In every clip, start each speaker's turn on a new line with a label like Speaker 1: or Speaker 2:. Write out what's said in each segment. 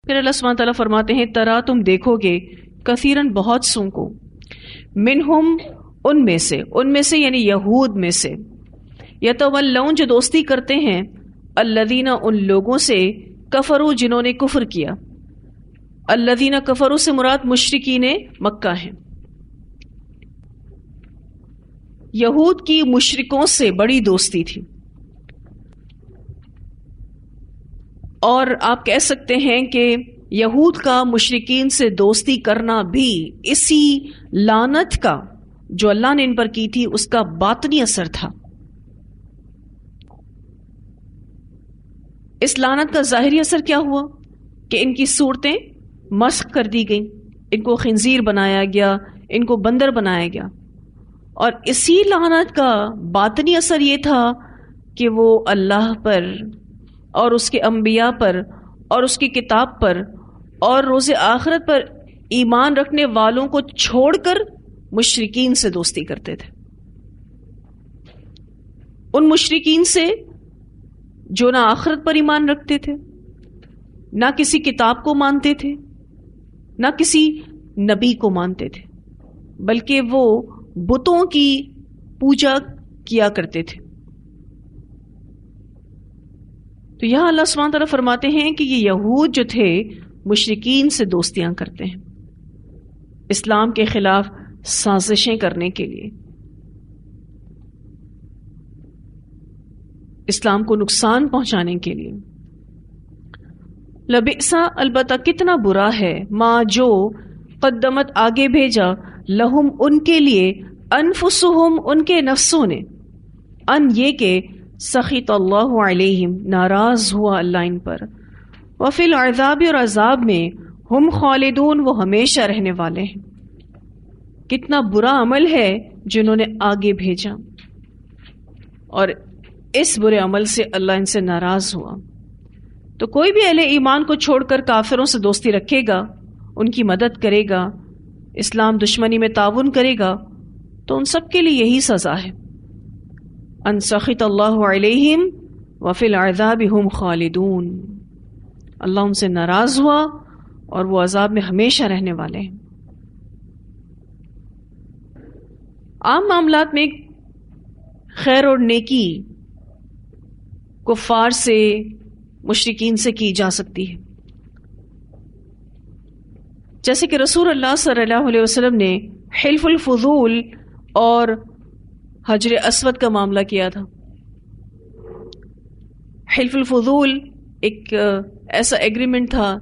Speaker 1: پھر اللہ سبحانہ تعالیٰ فرماتے ہیں ترا تم دیکھو گے کثیرن بہت سوں کو منہم ان میں سے یعنی یہود میں سے یتولون جو دوستی کرتے ہیں الذین ان لوگوں سے کفروا جنہوں نے کفر کیا. الذین کفروا سے مراد مشرکین مکہ ہیں. یہود کی مشرکوں سے بڑی دوستی تھی اور آپ کہہ سکتے ہیں کہ یہود کا مشرکین سے دوستی کرنا بھی اسی لعنت کا جو اللہ نے ان پر کی تھی اس کا باطنی اثر تھا. اس لعنت کا ظاہری اثر کیا ہوا کہ ان کی صورتیں مسخ کر دی گئیں, ان کو خنزیر بنایا گیا, ان کو بندر بنایا گیا. اور اسی لعنت کا باطنی اثر یہ تھا کہ وہ اللہ پر اور اس کے انبیاء پر اور اس کی کتاب پر اور روز آخرت پر ایمان رکھنے والوں کو چھوڑ کر مشرکین سے دوستی کرتے تھے. ان مشرکین سے جو نہ آخرت پر ایمان رکھتے تھے, نہ کسی کتاب کو مانتے تھے, نہ کسی نبی کو مانتے تھے, بلکہ وہ بتوں کی پوجا کیا کرتے تھے. تو یہاں اللہ سبحانہ تعالیٰ فرماتے ہیں کہ یہ یہود جو تھے مشرکین سے دوستیاں کرتے ہیں اسلام کے خلاف سازشیں کرنے کے لیے, اسلام کو نقصان پہنچانے کے لیے. لبئسا البتہ کتنا برا ہے ما جو قدمت آگے بھیجا لہم ان کے لیے انفسہم ان کے نفسوں نے, ان یہ کہ سخط اللہ علیہم ناراض ہوا اللہ ان پر, وفی العذاب اور عذاب میں ہم خالدون وہ ہمیشہ رہنے والے ہیں. کتنا برا عمل ہے جنہوں نے آگے بھیجا اور اس برے عمل سے اللہ ان سے ناراض ہوا. تو کوئی بھی اہل ایمان کو چھوڑ کر کافروں سے دوستی رکھے گا, ان کی مدد کرے گا, اسلام دشمنی میں تعاون کرے گا, تو ان سب کے لیے یہی سزا ہے. ان سخط اللہ علیہم وفی العذاب ہم خالدون, اللہ ان سے ناراض ہوا اور وہ عذاب میں ہمیشہ رہنے والے ہیں. عام معاملات میں خیر اور نیکی کفار سے مشرکین سے کی جا سکتی ہے, جیسے کہ رسول اللہ صلی اللہ علیہ وسلم نے حلف الفضول اور حجر اسود کا معاملہ کیا تھا. حلف الفضول ایک ایسا ایگریمنٹ تھا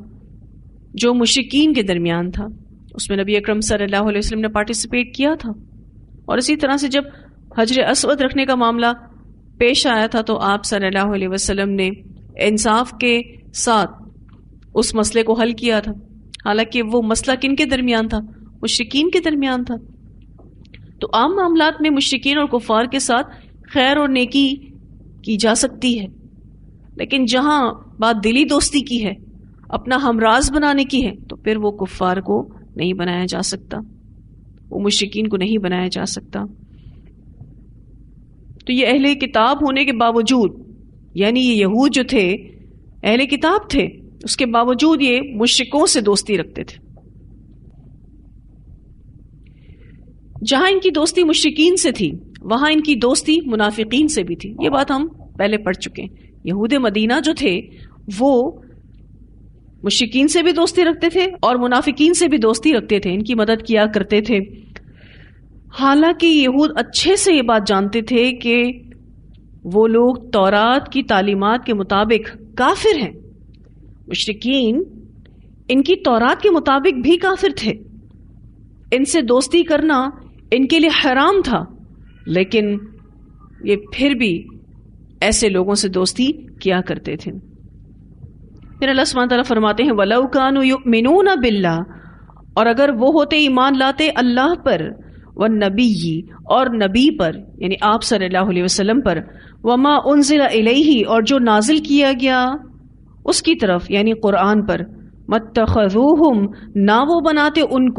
Speaker 1: جو مشرکین کے درمیان تھا, اس میں نبی اکرم صلی اللہ علیہ وسلم نے پارٹیسپیٹ کیا تھا. اور اسی طرح سے جب حجر اسود رکھنے کا معاملہ پیش آیا تھا تو آپ صلی اللہ علیہ وسلم نے انصاف کے ساتھ اس مسئلے کو حل کیا تھا, حالانکہ وہ مسئلہ کن کے درمیان تھا؟ مشرکین کے درمیان تھا. تو عام معاملات میں مشرکین اور کفار کے ساتھ خیر اور نیکی کی جا سکتی ہے, لیکن جہاں بات دلی دوستی کی ہے, اپنا ہمراز بنانے کی ہے, تو پھر وہ کفار کو نہیں بنایا جا سکتا, وہ مشرکین کو نہیں بنایا جا سکتا. تو یہ اہل کتاب ہونے کے باوجود, یعنی یہ یہود جو تھے اہل کتاب تھے, اس کے باوجود یہ مشرکوں سے دوستی رکھتے تھے. جہاں ان کی دوستی مشرکین سے تھی وہاں ان کی دوستی منافقین سے بھی تھی. یہ بات ہم پہلے پڑھ چکے ہیں. یہود مدینہ جو تھے وہ مشرکین سے بھی دوستی رکھتے تھے اور منافقین سے بھی دوستی رکھتے تھے, ان کی مدد کیا کرتے تھے. حالانکہ یہود اچھے سے یہ بات جانتے تھے کہ وہ لوگ تورات کی تعلیمات کے مطابق کافر ہیں. مشرکین ان کی تورات کے مطابق بھی کافر تھے, ان سے دوستی کرنا ان کے لیے حرام تھا, لیکن یہ پھر بھی ایسے لوگوں سے دوستی کیا کرتے تھے. پھر اللہ سبحانہ تعالیٰ فرماتے ہیں وَلَوْ كَانُوا يُؤْمِنُونَ بِاللَّهِ, اور اگر وہ ہوتے ایمان لاتے اللہ پر, وَالنَّبِيِّ اور نبی پر یعنی آپ صلی اللہ علیہ وسلم پر, وَمَا أُنزِلَ إِلَيْهِ اور جو نازل کیا گیا اس کی طرف یعنی قرآن پر, مَتَّخَذُوهُمْ نہ وہ بناتے ان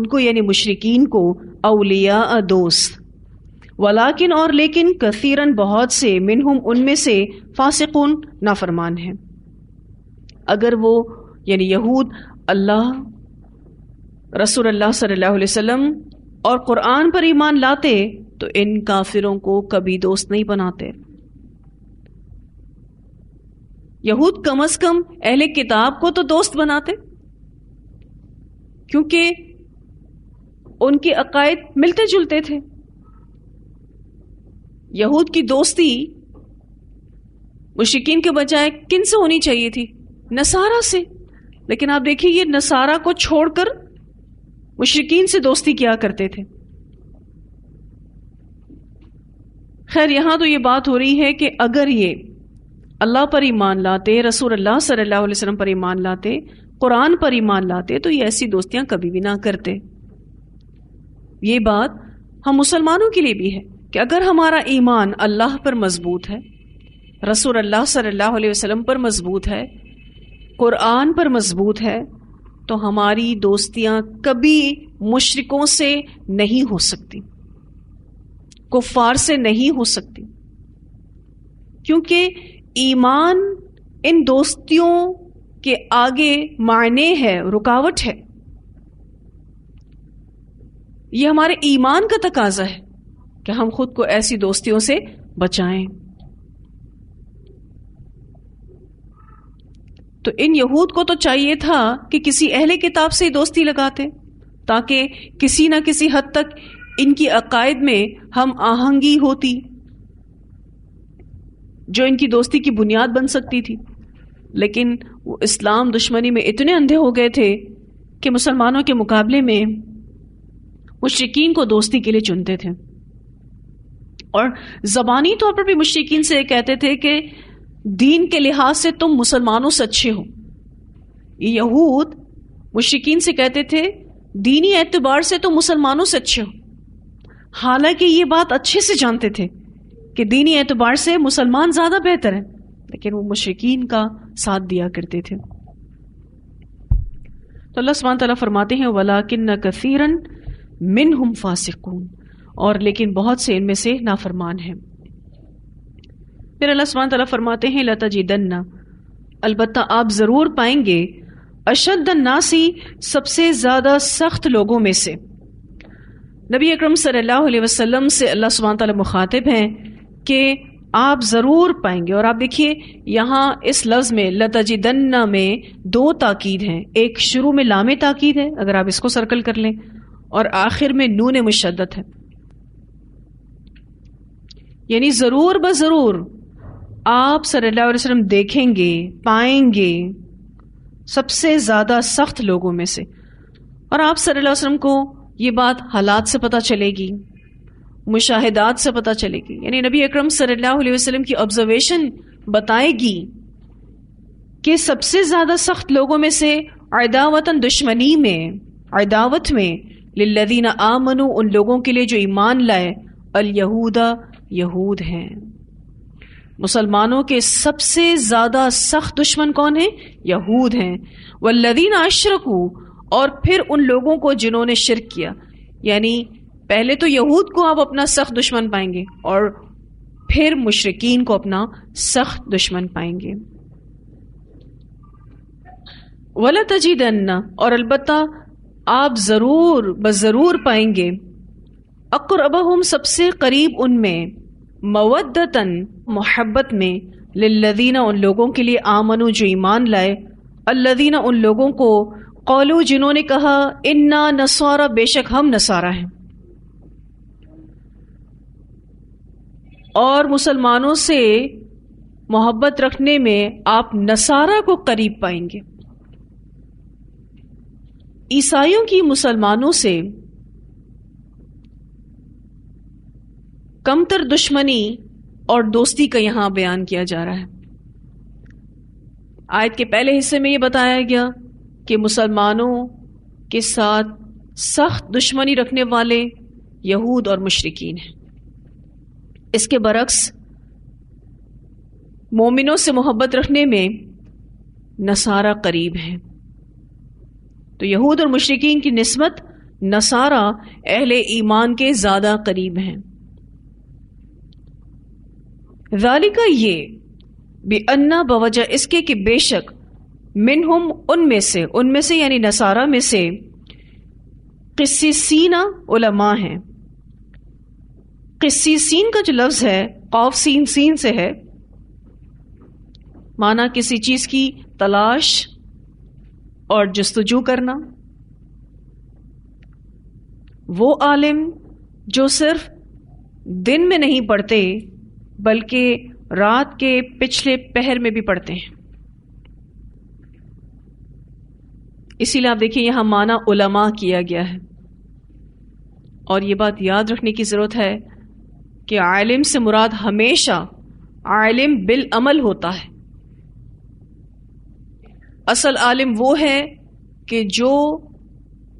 Speaker 1: کو یعنی مشرکین کو, اولیاء دوست, ولیکن اور لیکن کثیرن بہت سے, منہم ان میں سے, فاسقون نافرمان ہیں. اگر وہ یعنی یہود اللہ، رسول اللہ صلی اللہ علیہ وسلم اور قرآن پر ایمان لاتے تو ان کافروں کو کبھی دوست نہیں بناتے. یہود کم از کم اہل کتاب کو تو دوست بناتے، کیونکہ ان کے عقائد ملتے جلتے تھے. یہود کی دوستی مشرکین کے بجائے کن سے ہونی چاہیے تھی؟ نصارہ سے. لیکن آپ دیکھیے یہ نصارہ کو چھوڑ کر مشرکین سے دوستی کیا کرتے تھے. خیر یہاں تو یہ بات ہو رہی ہے کہ اگر یہ اللہ پر ایمان لاتے، رسول اللہ صلی اللہ علیہ وسلم پر ایمان لاتے، قرآن پر ایمان لاتے تو یہ ایسی دوستیاں کبھی بھی نہ کرتے. یہ بات ہم مسلمانوں کے لیے بھی ہے کہ اگر ہمارا ایمان اللہ پر مضبوط ہے، رسول اللہ صلی اللہ علیہ وسلم پر مضبوط ہے، قرآن پر مضبوط ہے، تو ہماری دوستیاں کبھی مشرکوں سے نہیں ہو سکتی، کفار سے نہیں ہو سکتی، کیونکہ ایمان ان دوستیوں کے آگے معنی ہے، رکاوٹ ہے. یہ ہمارے ایمان کا تقاضا ہے کہ ہم خود کو ایسی دوستیوں سے بچائیں. تو ان یہود کو تو چاہیے تھا کہ کسی اہل کتاب سے دوستی لگاتے تاکہ کسی نہ کسی حد تک ان کی عقائد میں ہم آہنگی ہوتی جو ان کی دوستی کی بنیاد بن سکتی تھی. لیکن وہ اسلام دشمنی میں اتنے اندھے ہو گئے تھے کہ مسلمانوں کے مقابلے میں مشرکین کو دوستی کے لیے چنتے تھے، اور زبانی طور پر بھی مشرکین سے کہتے تھے کہ دین کے لحاظ سے تم مسلمانوں سے اچھے ہو. یہ یہود مشرکین سے کہتے تھے دینی اعتبار سے تم مسلمانوں سے اچھے ہو، حالانکہ یہ بات اچھے سے جانتے تھے کہ دینی اعتبار سے مسلمان زیادہ بہتر ہیں، لیکن وہ مشرکین کا ساتھ دیا کرتے تھے. تو اللہ سبحانہ تعالیٰ فرماتے ہیں وَلَٰكِنَّ كَثِيرًا مِّنْهُمْ فَاسِقُونَ، اور لیکن بہت سے ان میں سے نافرمان ہیں. پھر اللہ سبحانہ تعالیٰ فرماتے ہیں لَتَجِدَنَّ، البتہ آپ ضرور پائیں گے، اشد الناس، سب سے زیادہ سخت لوگوں میں سے. نبی اکرم صلی اللہ علیہ وسلم سے اللہ سبحانہ تعالیٰ مخاطب ہیں کہ آپ ضرور پائیں گے. اور آپ دیکھیے یہاں اس لفظ میں لَتَجِدَنَّ میں دو تاکید ہیں، ایک شروع میں لام تاکید ہے اگر آپ اس کو سرکل کر لیں، اور آخر میں نون مشدد ہے، یعنی ضرور بضرور آپ صلی اللہ علیہ وسلم دیکھیں گے، پائیں گے سب سے زیادہ سخت لوگوں میں سے. اور آپ صلی اللہ علیہ وسلم کو یہ بات حالات سے پتہ چلے گی، مشاہدات سے پتہ چلے گی، یعنی نبی اکرم صلی اللہ علیہ وسلم کی آبزرویشن بتائے گی کہ سب سے زیادہ سخت لوگوں میں سے عداوتاً دشمنی میں، عداوت میں، للذین آمنوا ان لوگوں کے لیے جو ایمان لائے، الیہود یہود ہیں. مسلمانوں کے سب سے زیادہ سخت دشمن کون ہیں؟ یہود ہیں. والذین اشرکوا، اور پھر ان لوگوں کو جنہوں نے شرک کیا، یعنی پہلے تو یہود کو آپ اپنا سخت دشمن پائیں گے اور پھر مشرکین کو اپنا سخت دشمن پائیں گے. وَلَتَجِدَنَّ، اور البتہ آپ ضرور بضرور پائیں گے، اقربہم، سب سے قریب ان میں، مودتاً، محبت میں، للذین، ان لوگوں کے لیے، آمنوا، جو ایمان لائے، الذین، ان لوگوں کو، قولوا، جنہوں نے کہا، انا نصارى، بے شک ہم نصارہ ہیں. اور مسلمانوں سے محبت رکھنے میں آپ نصارہ کو قریب پائیں گے. عیسائیوں کی مسلمانوں سے کمتر دشمنی اور دوستی کا یہاں بیان کیا جا رہا ہے. آیت کے پہلے حصے میں یہ بتایا گیا کہ مسلمانوں کے ساتھ سخت دشمنی رکھنے والے یہود اور مشرکین ہیں. اس کے برعکس مومنوں سے محبت رکھنے میں نصارہ قریب ہیں. تو یہود اور مشرکین کی نسبت نصارہ اہل ایمان کے زیادہ قریب ہیں. ذالک، یہ، بِأَنَّ، بوجہ اس کے کہ بے شک، منہم ان میں سے یعنی نصارہ میں سے قسیسین علماء ہیں. قسیسین کا جو لفظ ہے قاف سین سین سے ہے، معنی کسی چیز کی تلاش اور جستجو کرنا. وہ عالم جو صرف دن میں نہیں پڑھتے بلکہ رات کے پچھلے پہر میں بھی پڑھتے ہیں. اسی لیے آپ دیکھیں یہاں معنی علماء کیا گیا ہے. اور یہ بات یاد رکھنے کی ضرورت ہے کہ عالم سے مراد ہمیشہ عالم بالعمل ہوتا ہے. اصل عالم وہ ہے کہ جو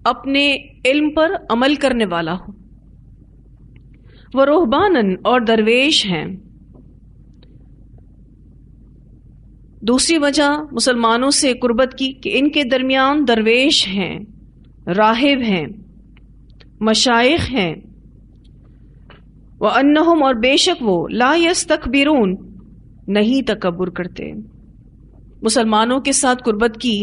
Speaker 1: اپنے علم پر عمل کرنے والا ہو. وہ رہبانن اور درویش ہیں. دوسری وجہ مسلمانوں سے قربت کی کہ ان کے درمیان درویش ہیں، راہب ہیں، مشائخ ہیں. وَأَنَّهُمْ اور بے شک وہ لا يستكبرون نہیں تکبر کرتے. مسلمانوں کے ساتھ قربت کی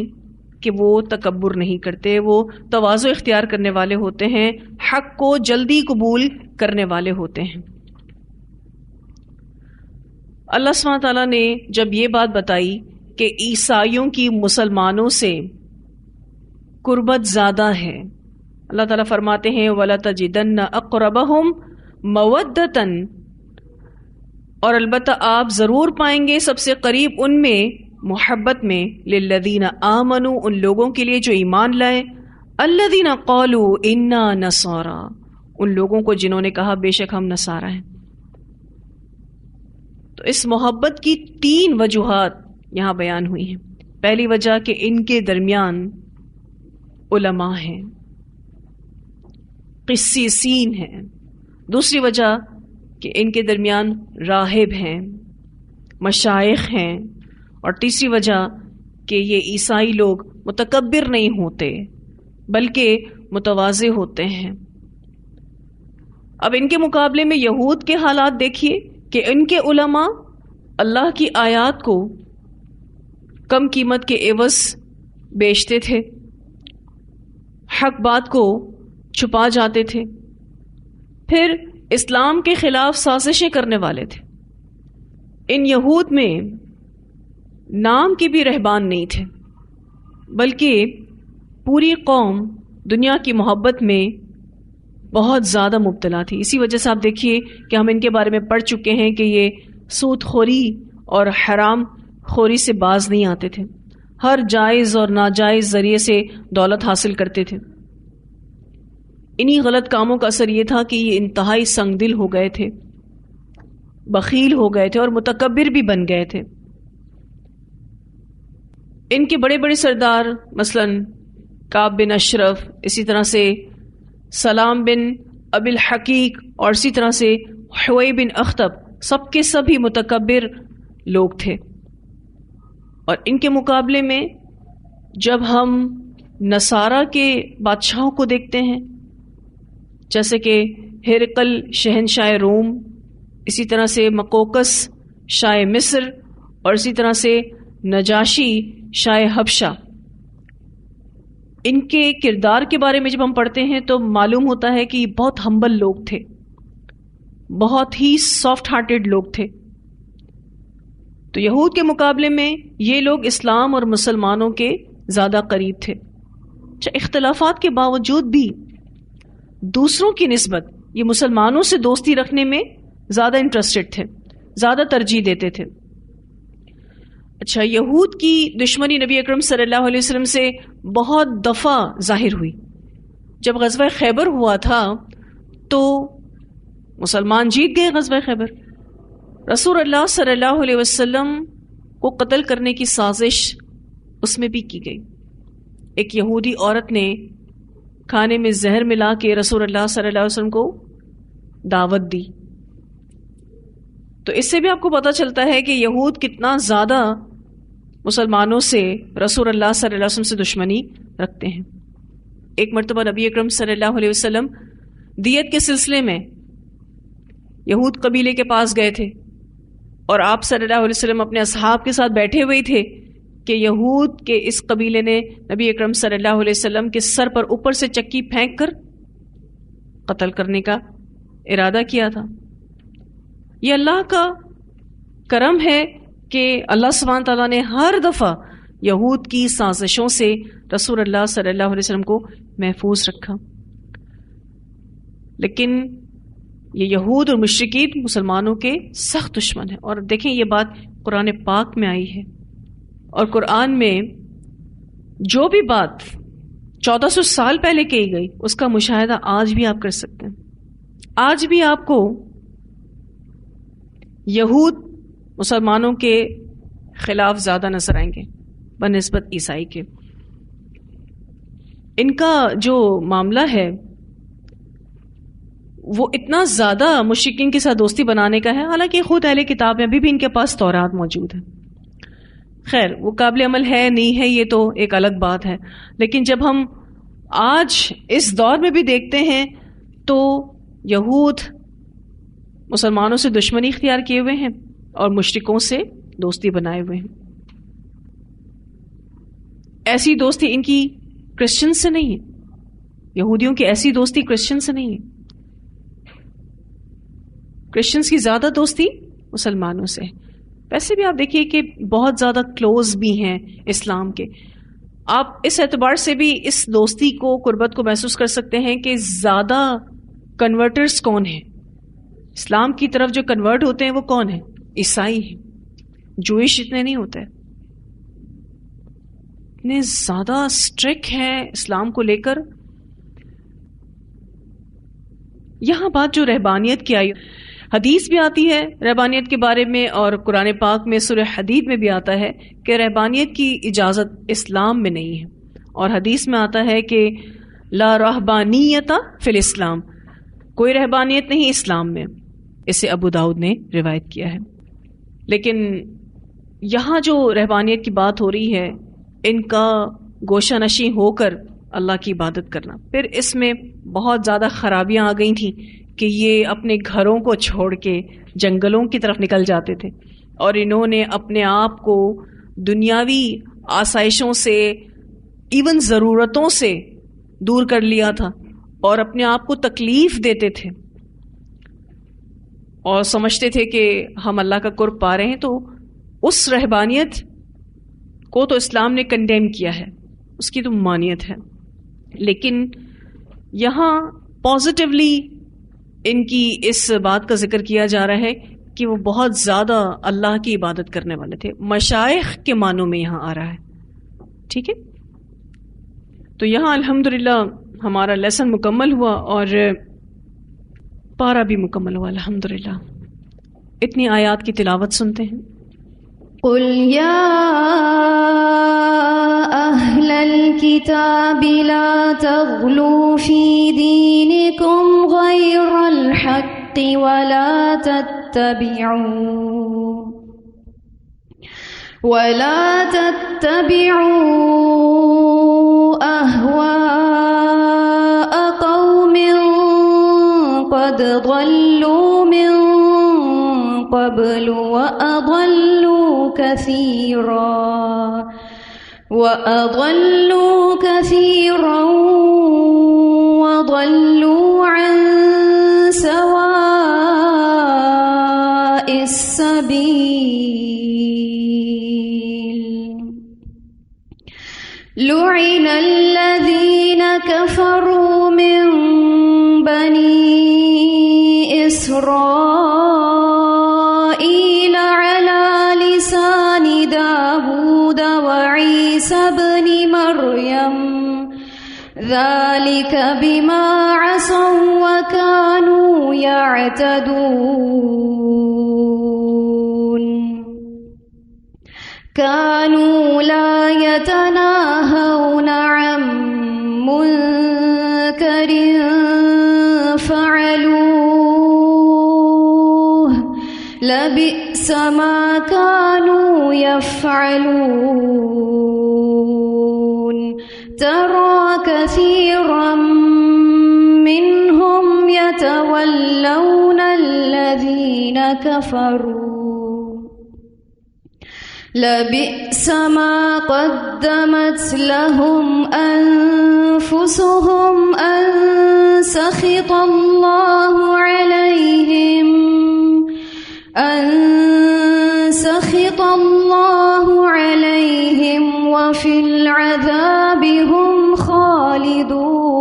Speaker 1: کہ وہ تکبر نہیں کرتے، وہ تواضع اختیار کرنے والے ہوتے ہیں، حق کو جلدی قبول کرنے والے ہوتے ہیں. اللہ سبحانہ تعالیٰ نے جب یہ بات بتائی کہ عیسائیوں کی مسلمانوں سے قربت زیادہ ہے، اللہ تعالیٰ فرماتے ہیں وَلَتَجِدَنَّ أَقْرَبَهُمْ مَوَدَّةً اور البتہ آپ ضرور پائیں گے سب سے قریب ان میں محبت میں لِلَّذِينَ آمَنُوا ان لوگوں کے لیے جو ایمان لائے، الَّذِينَ قَالُوا إِنَّا نَصَارَى ان لوگوں کو جنہوں نے کہا بے شک ہم نصارہ ہیں. تو اس محبت کی 3 وجوہات یہاں بیان ہوئی ہیں. پہلی وجہ کہ ان کے درمیان علماء ہیں، قسیسین ہیں. دوسری وجہ کہ ان کے درمیان راہب ہیں، مشائخ ہیں. اور تیسری وجہ کہ یہ عیسائی لوگ متکبر نہیں ہوتے بلکہ متواضع ہوتے ہیں. اب ان کے مقابلے میں یہود کے حالات دیکھیے کہ ان کے علماء اللہ کی آیات کو کم قیمت کے عوض بیچتے تھے، حق بات کو چھپا جاتے تھے، پھر اسلام کے خلاف سازشیں کرنے والے تھے. ان یہود میں نام کے بھی رہبان نہیں تھے بلکہ پوری قوم دنیا کی محبت میں بہت زیادہ مبتلا تھی. اسی وجہ سے آپ دیکھیے کہ ہم ان کے بارے میں پڑھ چکے ہیں کہ یہ سود خوری اور حرام خوری سے باز نہیں آتے تھے، ہر جائز اور ناجائز ذریعے سے دولت حاصل کرتے تھے. انہی غلط کاموں کا اثر یہ تھا کہ یہ انتہائی سنگ دل ہو گئے تھے، بخیل ہو گئے تھے اور متکبر بھی بن گئے تھے. ان کے بڑے بڑے سردار مثلا کعب بن اشرف، اسی طرح سے سلام بن ابی الحقیق اور اسی طرح سے حوی بن اخطب، سب کے سب ہی متکبر لوگ تھے. اور ان کے مقابلے میں جب ہم نصارہ کے بادشاہوں کو دیکھتے ہیں جیسے کہ ہرقل شہنشاہ روم، اسی طرح سے مقوقس شاہ مصر اور اسی طرح سے نجاشی شاہ حبشہ، ان کے کردار کے بارے میں جب ہم پڑھتے ہیں تو معلوم ہوتا ہے کہ یہ بہت ہمبل لوگ تھے، بہت ہی سافٹ ہارٹڈ لوگ تھے. تو یہود کے مقابلے میں یہ لوگ اسلام اور مسلمانوں کے زیادہ قریب تھے. اختلافات کے باوجود بھی دوسروں کی نسبت یہ مسلمانوں سے دوستی رکھنے میں زیادہ انٹرسٹڈ تھے، زیادہ ترجیح دیتے تھے. اچھا، یہود کی دشمنی نبی اکرم صلی اللہ علیہ وسلم سے بہت دفعہ ظاہر ہوئی. جب غزوہ خیبر ہوا تھا تو مسلمان جیت گئے غزوہ خیبر. رسول اللہ صلی اللہ علیہ وسلم کو قتل کرنے کی سازش اس میں بھی کی گئی. ایک یہودی عورت نے کھانے میں زہر ملا کے رسول اللہ صلی اللہ علیہ وسلم کو دعوت دی. تو اس سے بھی آپ کو پتہ چلتا ہے کہ یہود کتنا زیادہ مسلمانوں سے رسول اللہ صلی اللہ علیہ وسلم سے دشمنی رکھتے ہیں. ایک مرتبہ نبی اکرم صلی اللہ علیہ وسلم دیت کے سلسلے میں یہود قبیلے کے پاس گئے تھے اور آپ صلی اللہ علیہ وسلم اپنے اصحاب کے ساتھ بیٹھے ہوئے تھے کہ یہود کے اس قبیلے نے نبی اکرم صلی اللہ علیہ وسلم کے سر پر اوپر سے چکی پھینک کر قتل کرنے کا ارادہ کیا تھا. یہ اللہ کا کرم ہے کہ اللہ سبحانہ تعالیٰ نے ہر دفعہ یہود کی سازشوں سے رسول اللہ صلی اللہ علیہ وسلم کو محفوظ رکھا. لیکن یہ یہود اور مشرکین مسلمانوں کے سخت دشمن ہیں. اور دیکھیں یہ بات قرآن پاک میں آئی ہے، اور قرآن میں جو بھی بات 1400 سال پہلے کہی گئی اس کا مشاہدہ آج بھی آپ کر سکتے ہیں. آج بھی آپ کو یہود مسلمانوں کے خلاف زیادہ نظر آئیں گے بنسبت عیسائی کے. ان کا جو معاملہ ہے وہ اتنا زیادہ مشرکین کے ساتھ دوستی بنانے کا ہے، حالانکہ خود اہل کتاب میں ابھی بھی ان کے پاس تورات موجود ہے. خیر وہ قابل عمل ہے نہیں ہے یہ تو ایک الگ بات ہے، لیکن جب ہم آج اس دور میں بھی دیکھتے ہیں تو یہود مسلمانوں سے دشمنی اختیار کیے ہوئے ہیں اور مشرکوں سے دوستی بنائے ہوئے ہیں. ایسی دوستی ان کی کرسچن سے نہیں ہے، یہودیوں کی ایسی دوستی کرسچن سے نہیں ہے. کرسچنز کی زیادہ دوستی مسلمانوں سے. ویسے بھی آپ دیکھیے کہ بہت زیادہ کلوز بھی ہیں اسلام کے. آپ اس اعتبار سے بھی اس دوستی کو، قربت کو محسوس کر سکتے ہیں کہ زیادہ کنورٹرز کون ہیں. اسلام کی طرف جو کنورٹ ہوتے ہیں وہ کون ہیں؟ عیسائی ہیں. جوئش اتنے نہیں ہوتے، اتنے زیادہ اسٹرکٹ ہیں اسلام کو لے کر. یہاں بات جو رہبانیت کی آئی، حدیث بھی آتی ہے رہبانیت کے بارے میں، اور قرآن پاک میں سورہ حدید میں بھی آتا ہے کہ رہبانیت کی اجازت اسلام میں نہیں ہے. اور حدیث میں آتا ہے کہ لا رہبانیت فی الاسلام، کوئی رہبانیت نہیں اسلام میں. اسے ابو داؤد نے روایت کیا ہے. لیکن یہاں جو رہبانیت کی بات ہو رہی ہے، ان کا گوشہ نشیں ہو کر اللہ کی عبادت کرنا. پھر اس میں بہت زیادہ خرابیاں آ گئی تھیں کہ یہ اپنے گھروں کو چھوڑ کے جنگلوں کی طرف نکل جاتے تھے، اور انہوں نے اپنے آپ کو دنیاوی آسائشوں سے، ایون ضرورتوں سے دور کر لیا تھا، اور اپنے آپ کو تکلیف دیتے تھے اور سمجھتے تھے کہ ہم اللہ کا قرب پا رہے ہیں. تو اس رہبانیت کو تو اسلام نے کنڈیم کیا ہے، اس کی تو ممانعت ہے. لیکن یہاں پازیٹیولی ان کی اس بات کا ذکر کیا جا رہا ہے کہ وہ بہت زیادہ اللہ کی عبادت کرنے والے تھے. مشائخ کے معنوں میں یہاں آ رہا ہے. ٹھیک ہے، تو یہاں الحمدللہ ہمارا لیسن مکمل ہوا اور پارہ بھی مکمل ہوا الحمدللہ. اتنی آیات کی تلاوت سنتے ہیں.
Speaker 2: قل یا اہل الکتاب لا تغلوا فی دینکم غیر الحق ولا تتبعوا اہواء قوم قد ضلوا من قبل وأضلوا كثيرا وضلوا عن سواء السبيل. لعن الذين كفروا من بني إسرائيل على لسان داود وعيسى بن مريم ذلك بما عصوا وكانوا يعتدون. كانوا لا يتناهون عن منكر فعلوه لبئس ما كانوا يفعلون. ترى كثيرا منهم يتولون الذين كفروا لبئس ما قدمت لهم أنفسهم أن سخط الله عليهم وفي العذاب هم خالدون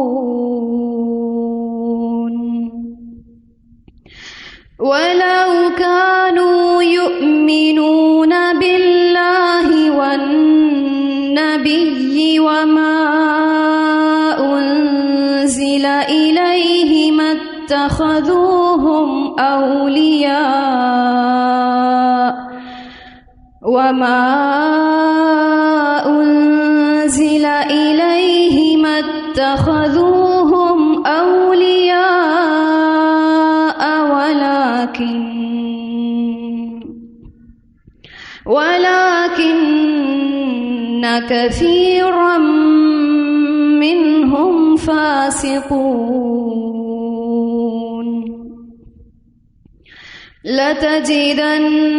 Speaker 2: ولو كانوا يؤمنون بالله والنبي وما أنزل إليه ما اتخذوهم أولياء وما أنزل إليه ما اتخذوهم أولياء ولكن كثيرا منهم فاسقون لتجدن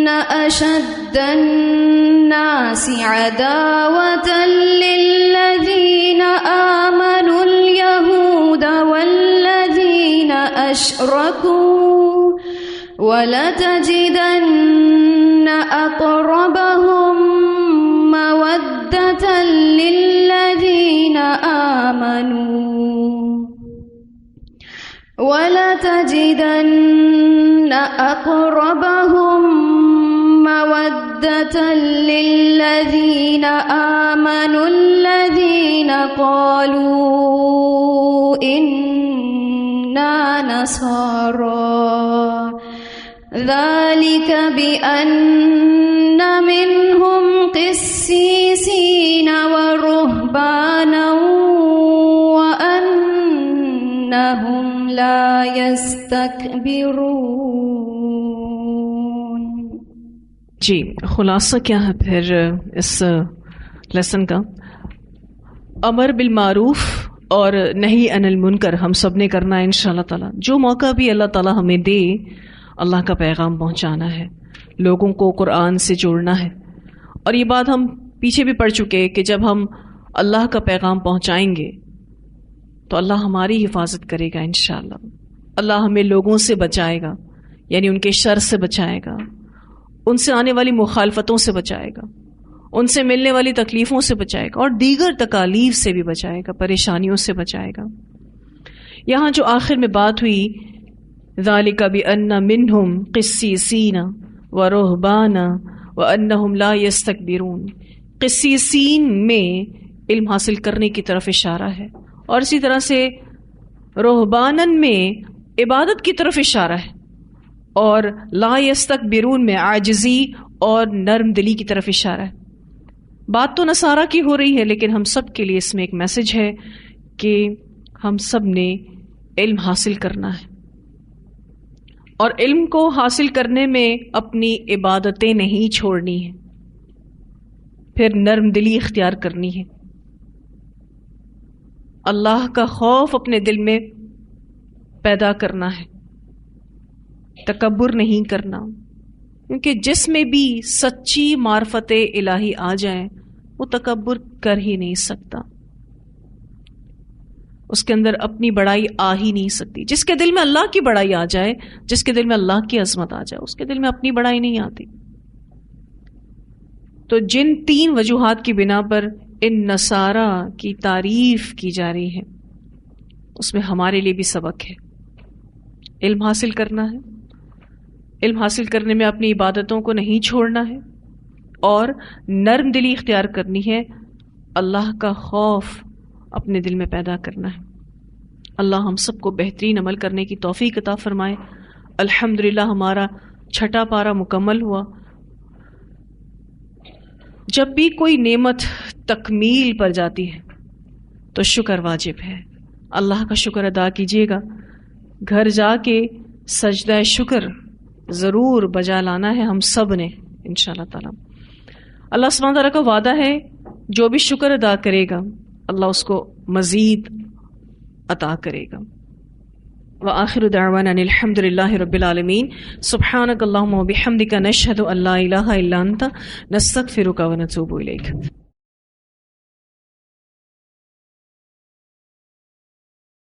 Speaker 2: أشد الناس عداوة للذين آمنوا اليهود والذين أشركوا ولتجدن أقربهم مودة للذين آمنوا ولتجدن أقربهم مودة للذين آمنوا الذين قالوا إنا نصارى ذلك بأن منهم قسيسين ورهبانا وأنهم لا يستكبرون.
Speaker 1: جی خلاصہ کیا ہے پھر اس لیسن کا؟ امر بالمعروف اور نہی عن المنکر ہم سب نے کرنا ہے انشاءاللہ تعالی. جو موقع بھی اللہ تعالی ہمیں دے اللہ کا پیغام پہنچانا ہے، لوگوں کو قرآن سے جوڑنا ہے. اور یہ بات ہم پیچھے بھی پڑھ چکے کہ جب ہم اللہ کا پیغام پہنچائیں گے تو اللہ ہماری حفاظت کرے گا انشاءاللہ. اللہ ہمیں لوگوں سے بچائے گا، یعنی ان کے شر سے بچائے گا، ان سے آنے والی مخالفتوں سے بچائے گا، ان سے ملنے والی تکلیفوں سے بچائے گا، اور دیگر تکالیف سے بھی بچائے گا، پریشانیوں سے بچائے گا. یہاں جو آخر میں بات ہوئی ذَلِكَ بِأَنَّ مِنْهُمْ قِسِّيسِينَ وَرُهْبَانَ وَأَنَّهُمْ لَا يَسْتَكْبِرُونَ، قسیسین میں علم حاصل کرنے کی طرف اشارہ ہے، اور اسی طرح سے رہبانن میں عبادت کی طرف اشارہ ہے، اور لا یستکبرون میں عاجزی اور نرم دلی کی طرف اشارہ ہے. بات تو نصارہ کی ہو رہی ہے، لیکن ہم سب کے لیے اس میں ایک میسج ہے کہ ہم سب نے علم حاصل کرنا ہے، اور علم کو حاصل کرنے میں اپنی عبادتیں نہیں چھوڑنی ہیں، پھر نرم دلی اختیار کرنی ہے، اللہ کا خوف اپنے دل میں پیدا کرنا ہے، تکبر نہیں کرنا، کیونکہ جس میں بھی سچی معرفت الہی آ جائے وہ تکبر کر ہی نہیں سکتا، اس کے اندر اپنی بڑائی آ ہی نہیں سکتی. جس کے دل میں اللہ کی بڑائی آ جائے، جس کے دل میں اللہ کی عظمت آ جائے، اس کے دل میں اپنی بڑائی نہیں آتی. تو جن 3 وجوہات کی بنا پر ان نصارہ کی تعریف کی جا رہی ہے اس میں ہمارے لیے بھی سبق ہے. علم حاصل کرنا ہے، علم حاصل کرنے میں اپنی عبادتوں کو نہیں چھوڑنا ہے، اور نرم دلی اختیار کرنی ہے، اللہ کا خوف اپنے دل میں پیدا کرنا ہے. اللہ ہم سب کو بہترین عمل کرنے کی توفیق عطا فرمائے. الحمدللہ ہمارا 6واں پارہ مکمل ہوا. جب بھی کوئی نعمت تکمیل پر جاتی ہے تو شکر واجب ہے. اللہ کا شکر ادا کیجیے گا. گھر جا کے سجدہ شکر ضرور بجا لانا ہے ہم سب نے انشاءاللہ تعالی. اللہ سبحانہ تعالیٰ کا وعدہ ہے جو بھی شکر ادا کرے گا اللہ اس کو مزید عطا کرے گا. وآخر دعوانا ان الحمد للہ رب العالمین. سبحانک اللہم وبحمدک نشہد ان لا الہ الا انت نستغفرک ونتوب الیک.